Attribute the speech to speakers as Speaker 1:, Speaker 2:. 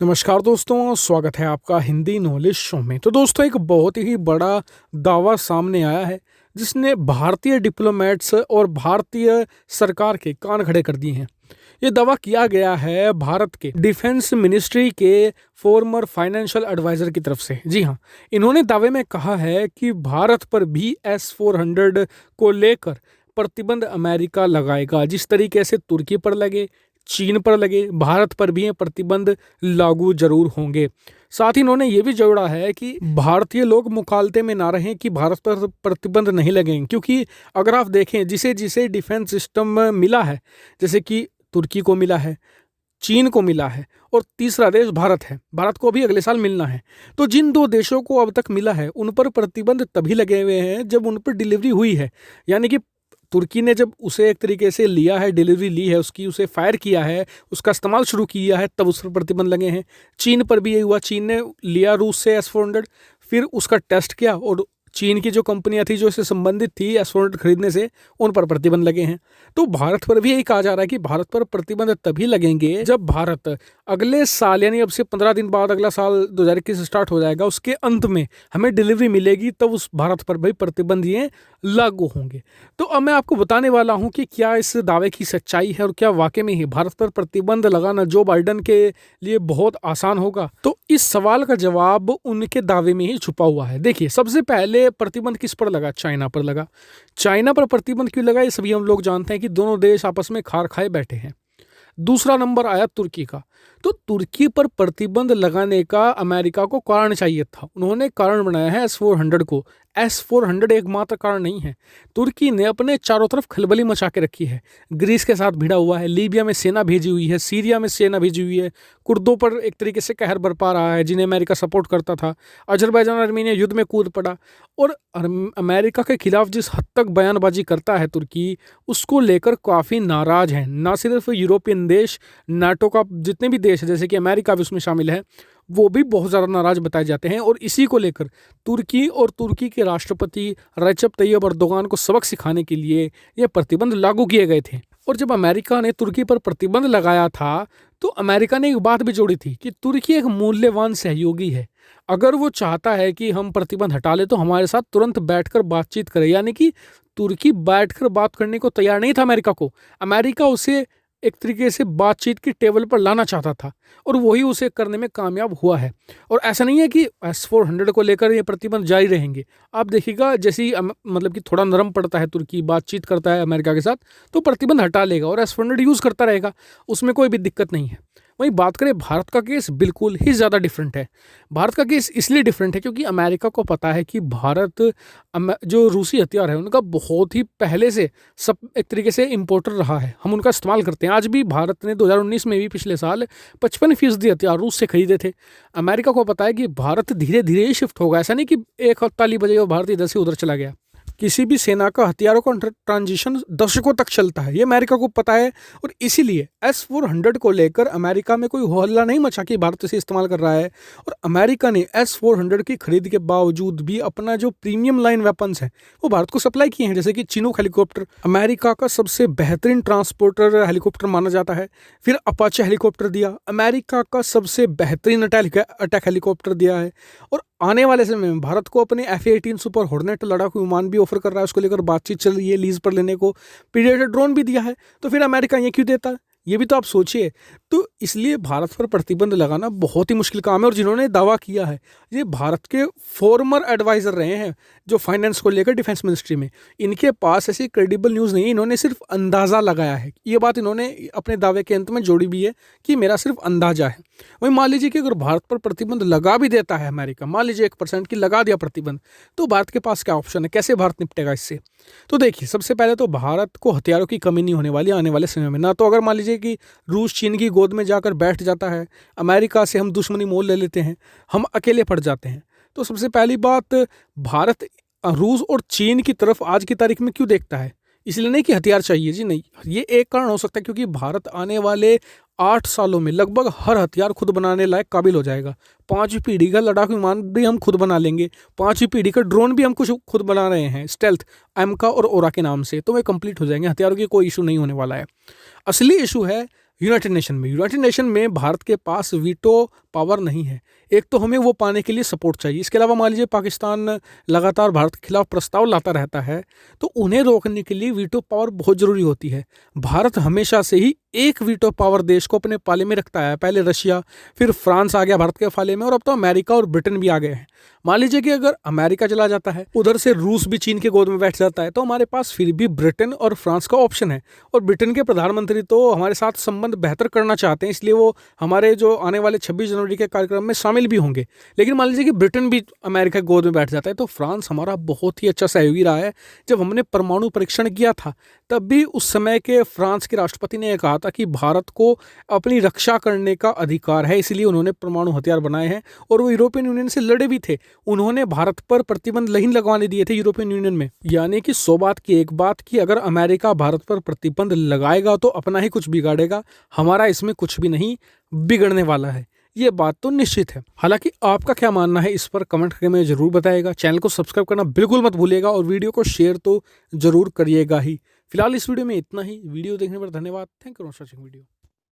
Speaker 1: नमस्कार दोस्तों, स्वागत है आपका हिंदी नॉलेज शो में। तो दोस्तों, एक बहुत ही बड़ा दावा सामने आया है जिसने भारतीय डिप्लोमेट्स और भारतीय सरकार के कान खड़े कर दिए हैं। ये दावा किया गया है भारत के डिफेंस मिनिस्ट्री के फॉर्मर फाइनेंशियल एडवाइजर की तरफ से। जी हाँ, इन्होंने दावे में कहा है कि भारत पर भी S-400 को लेकर प्रतिबंध अमेरिका लगाएगा। जिस तरीके से तुर्की पर लगे, चीन पर लगे, भारत पर भी ये प्रतिबंध लागू जरूर होंगे। साथ ही इन्होंने ये भी जोड़ा है कि भारतीय लोग मुकालते में ना रहें कि भारत पर प्रतिबंध नहीं लगेंगे, क्योंकि अगर आप देखें जिसे जिसे डिफेंस सिस्टम मिला है, जैसे कि तुर्की को मिला है, चीन को मिला है और तीसरा देश भारत है, भारत को भी अगले साल मिलना है। तो जिन दो देशों को अब तक मिला है उन पर प्रतिबंध तभी लगे हुए हैं जब उन पर डिलीवरी हुई है। यानी कि तुर्की ने जब उसे एक तरीके से लिया है, डिलीवरी ली है उसकी, उसे फायर किया है, उसका इस्तेमाल शुरू किया है, तब उस पर प्रतिबंध लगे हैं। चीन पर भी यही हुआ, चीन ने लिया रूस से S-400, फिर उसका टेस्ट किया और चीन की जो कंपनियां थी जो इससे संबंधित थी S-400 खरीदने से, उन पर प्रतिबंध लगे हैं। तो भारत पर भी यही कहा जा रहा है कि भारत पर प्रतिबंध तभी लगेंगे जब भारत अगले साल, यानी अब से 15 दिन बाद अगला साल 2021 स्टार्ट हो जाएगा, उसके अंत में हमें डिलीवरी मिलेगी, तब उस भारत पर भी प्रतिबंध ये लागू होंगे। तो अब मैं आपको बताने वाला हूं कि क्या इस दावे की सच्चाई है और क्या वाकई में ही भारत पर प्रतिबंध लगाना जो बाइडन के लिए बहुत आसान होगा। तो इस सवाल का जवाब उनके दावे में ही छुपा हुआ है। देखिए, सबसे पहले प्रतिबंध किस पर लगा? चाइना पर लगा। चाइना पर प्रतिबंध क्यों लगा? ये सभी हम लोग जानते हैं कि दोनों देश आपस में खार खाए बैठे हैं। दूसरा नंबर आया तुर्की का। तो तुर्की पर प्रतिबंध लगाने का अमेरिका को कारण चाहिए था। उन्होंने कारण बनाया है S-400 को। S-400 एकमात्र कारण नहीं है। तुर्की ने अपने चारों तरफ खलबली मचा के रखी है। ग्रीस के साथ भिड़ा हुआ है, लीबिया में सेना भेजी हुई है, सीरिया में सेना भेजी हुई है, कुर्दों पर एक तरीके से कहर बरपा रहा है जिन्हें अमेरिका सपोर्ट करता था। अजरबैजान आर्मीनिया युद्ध में कूद पड़ा और अमेरिका के खिलाफ जिस हद तक बयानबाजी करता है तुर्की, उसको लेकर काफ़ी नाराज हैं। ना सिर्फ यूरोपियन देश, नाटो का जितने भी देश है, जैसे कि अमेरिका भी उसमें शामिल है, वो भी बहुत ज़्यादा नाराज बताए जाते हैं। और इसी को लेकर तुर्की और तुर्की के राष्ट्रपति रजब तैयब अर्दोगान को सबक सिखाने के लिए ये प्रतिबंध लागू किए गए थे। और जब अमेरिका ने तुर्की पर प्रतिबंध लगाया था तो अमेरिका ने एक बात भी जोड़ी थी कि तुर्की एक मूल्यवान सहयोगी है। अगर वो चाहता है कि हम प्रतिबंध हटा ले तो हमारे साथ तुरंत बैठकर बातचीत करे। यानी कि तुर्की बैठकर बात करने को तैयार नहीं था अमेरिका को। अमेरिका उसे एक तरीके से बातचीत की टेबल पर लाना चाहता था और वही उसे करने में कामयाब हुआ है। और ऐसा नहीं है कि S-400 को लेकर ये प्रतिबंध जारी रहेंगे। आप देखिएगा, जैसे ही मतलब कि थोड़ा नरम पड़ता है, तुर्की बातचीत करता है अमेरिका के साथ, तो प्रतिबंध हटा लेगा और S-400 यूज़ करता रहेगा, उसमें कोई भी दिक्कत नहीं है। वहीं बात करें भारत का केस, बिल्कुल ही ज़्यादा डिफरेंट है। भारत का केस इसलिए डिफरेंट है क्योंकि अमेरिका को पता है कि भारत जो रूसी हथियार है उनका बहुत ही पहले से सब एक तरीके से इम्पोर्टर रहा है। हम उनका इस्तेमाल करते हैं। आज भी भारत ने 2019 में भी पिछले साल 55% हथियार रूस से खरीदे थे। अमेरिका को पता है कि भारत धीरे धीरे ही शिफ्ट होगा। ऐसा नहीं कि एक ताली बजे और भारत इधर से उधर चला गया। किसी भी सेना का हथियारों का ट्रांजिशन दशकों तक चलता है, ये अमेरिका को पता है। और इसीलिए S-400 को लेकर अमेरिका में कोई हो हल्ला नहीं मचा कि भारत इसे इस्तेमाल कर रहा है। और अमेरिका ने S-400 की खरीद के बावजूद भी अपना जो प्रीमियम लाइन वेपन्स हैं वो भारत को सप्लाई किए हैं, जैसे कि चिनूक हेलीकॉप्टर अमेरिका का सबसे बेहतरीन ट्रांसपोर्टर हेलीकॉप्टर माना जाता है। फिर अपाचे हेलीकॉप्टर दिया, अमेरिका का सबसे बेहतरीन अटैक हेलीकॉप्टर दिया है। और आने वाले समय में भारत को अपने F-18 सुपर हॉर्नेट लड़ाकू विमान भी ऑफर कर रहा है। उसको लेकर बातचीत चल रही है लीज पर लेने को। प्रीडेटर ड्रोन भी दिया है। तो फिर अमेरिका ये क्यों देता है, ये भी तो आप सोचिए। तो इसलिए भारत पर प्रतिबंध लगाना बहुत ही मुश्किल काम है। और जिन्होंने दावा किया है, ये भारत के फॉर्मर एडवाइजर रहे हैं जो फाइनेंस को लेकर डिफेंस मिनिस्ट्री में। इनके पास ऐसी क्रेडिबल न्यूज़ नहीं है, इन्होंने सिर्फ अंदाज़ा लगाया है। ये बात इन्होंने अपने दावे के अंत में जोड़ी भी है कि मेरा सिर्फ अंदाजा है। वही मान लीजिए कि अगर भारत पर प्रतिबंध लगा भी देता है अमेरिका, मान लीजिए 1% की लगा दिया प्रतिबंध, तो भारत के पास क्या ऑप्शन है, कैसे भारत निपटेगा इससे? तो देखिए, सबसे पहले तो भारत को हथियारों की कमी नहीं होने वाली आने वाले समय में। ना तो अगर मान लीजिए कि रूस चीन की गोद में जाकर बैठ जाता है, अमेरिका से हम दुश्मनी मोल ले लेते हैं, हम अकेले पड़ जाते हैं। तो सबसे पहली बात, भारत रूस और चीन की तरफ आज की तारीख में क्यों देखता है? इसलिए नहीं कि हथियार चाहिए, जी नहीं। ये एक कारण हो सकता है क्योंकि भारत आने वाले 8 सालों में लगभग हर हथियार खुद बनाने लायक काबिल हो जाएगा। 5वीं पीढ़ी का लड़ाकू विमान भी हम खुद बना लेंगे, 5वीं पीढ़ी का ड्रोन भी हम कुछ खुद बना रहे हैं, स्टेल्थ एमका और ओरा के नाम से। तो वे कंप्लीट हो जाएंगे, हथियारों की कोई इशू नहीं होने वाला है। असली इशू है यूनाइटेड नेशन में। यूनाइटेड नेशन में भारत के पास वीटो पावर नहीं है। एक तो हमें वो पाने के लिए सपोर्ट चाहिए। इसके अलावा मान लीजिए पाकिस्तान लगातार भारत के खिलाफ प्रस्ताव लाता रहता है, तो उन्हें रोकने के लिए वीटो पावर बहुत ज़रूरी होती है। भारत हमेशा से ही एक वीटो पावर देश को अपने पाले में रखता है। पहले रशिया, फिर फ्रांस आ गया भारत के पाले में, और अब तो अमेरिका और ब्रिटेन भी आ गए हैं। मान लीजिए कि अगर अमेरिका चला जाता है, उधर से रूस भी चीन के गोद में बैठ जाता है, तो हमारे पास फिर भी ब्रिटेन और फ्रांस का ऑप्शन है। और ब्रिटेन के प्रधानमंत्री तो हमारे साथ संबंध बेहतर करना चाहते हैं, इसलिए वो हमारे जो आने वाले 26 जनवरी के कार्यक्रम में शामिल भी होंगे। लेकिन मान लीजिए कि ब्रिटेन भी अमेरिका के गोद में बैठ जाता है, तो फ्रांस हमारा बहुत ही अच्छा सहयोगी रहा है। जब हमने परमाणु परीक्षण किया था, तब भी उस समय के फ्रांस के राष्ट्रपति ने कहा था कि भारत को अपनी रक्षा करने का अधिकार है, इसलिए उन्होंने परमाणु हथियार बनाए हैं। और वो यूरोपियन यूनियन से लड़े भी थे। उन्होंने भारत पर प्रतिबंध नहीं लगवाने दिए थे यूरोपियन यूनियन में। यानी कि 100 बात की एक बात कि अगर अमेरिका भारत पर प्रतिबंध लगाएगा तो अपना ही कुछ बिगाड़ेगा, हमारा इसमें कुछ भी नहीं बिगड़ने वाला है। ये बात तो निश्चित है। हालांकि आपका क्या मानना है इस पर कमेंट करके मुझे जरूर बताइएगा। चैनल को सब्सक्राइब करना बिल्कुल मत भूलिएगा और वीडियो को शेयर तो जरूर करिएगा ही। फिलहाल इस वीडियो में इतना ही। वीडियो देखने पर धन्यवाद। Thank you for watching video.